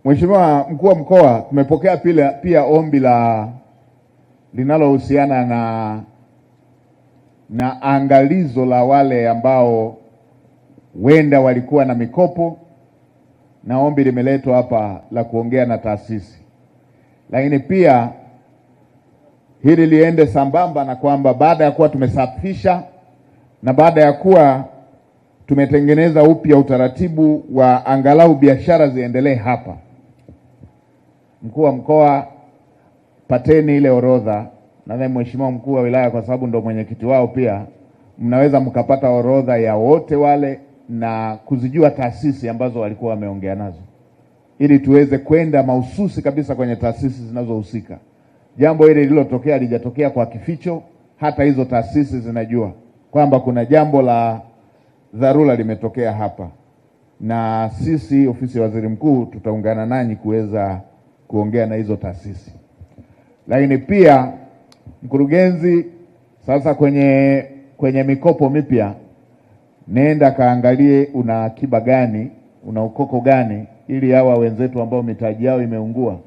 Mheshimiwa Mkuu wa Mkoa, tumepokea pia ombi linalohusiana na angalizo la wale ambao wenda walikuwa na mikopo, na ombi limeletwa hapa la kuongea na taasisi. Lakini pia hili liende sambamba na kwamba baada ya kuwa tumesafisha na baada ya kuwa tumetengeneza upya utaratibu wa angalau biashara ziendelee hapa, Mkuu wa Mkoa, pateni ile orodha. Nadhani Mheshimiwa Mkuu wa Wilaya, kwa sababu ndo mwenyekiti wao, pia mnaweza mkapata orodha ya wote wale na kuzijua taasisi ambazo walikuwa wameongea nazo, ili tuweze kwenda mahususi kabisa kwenye taasisi zinazohusika. Jambo hili lililotokea halijatokea kwa kificho, hata hizo taasisi zinajua kwamba kuna jambo la dharura limetokea hapa, na sisi ofisi ya Waziri Mkuu tutaungana nanyi kuweza kuongea na hizo taasisi. Lakini pia mkurugenzi, sasa kwenye mikopo mipya, nenda kaangalie una akiba gani, una ukoko gani, ili hawa wenzetu ambao mitaji yao imeungua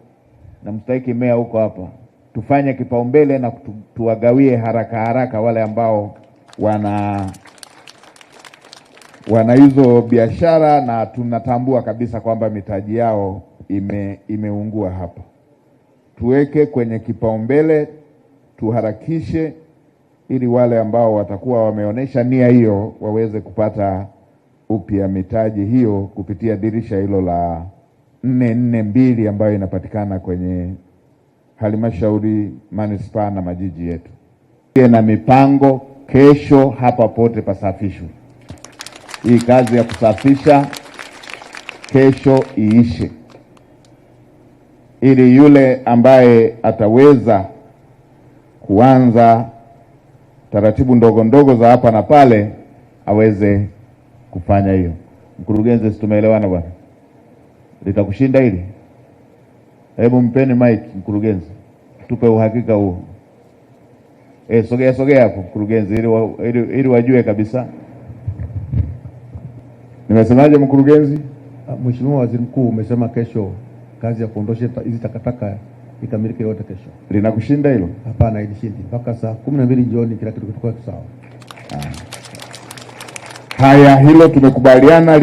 na mstahiki meya huko hapa, tufanye kipaumbele na tuwagawie haraka wale ambao wana hizo biashara na tunatambua kabisa kwamba mitaji yao imeungua hapa. Tuweke kwenye kipaumbele, tuharakishe ili wale ambao watakuwa wameonyesha nia hiyo waweze kupata upya mitaji hiyo kupitia dirisha hilo la 442 ambayo inapatikana kwenye halmashauri, manispaa na majiji yetu. Na mipango kesho hapa pote pasafishwe. Hii kazi ya kusafisha kesho iishe, ili yule ambaye ataweza kuanza taratibu ndogo ndogo za hapa na pale aweze kufanya hiyo. Mkurugenzi, tumeelewana bwana? Litakushinda hili? Hebu mpeni mic mkurugenzi, tupe uhakika huo. Sogea hapo mkurugenzi, ili wajue kabisa. Nimesemaje mkurugenzi? Mheshimiwa Waziri Mkuu, umesema kesho kazi ya kuondosha hizi takataka ikamilike yote kesho. Linakushinda hilo? Hapana, ilishindi. Mpaka saa 12 jioni kila kitu kitakuwa sawa. Haya, hilo tumekubaliana.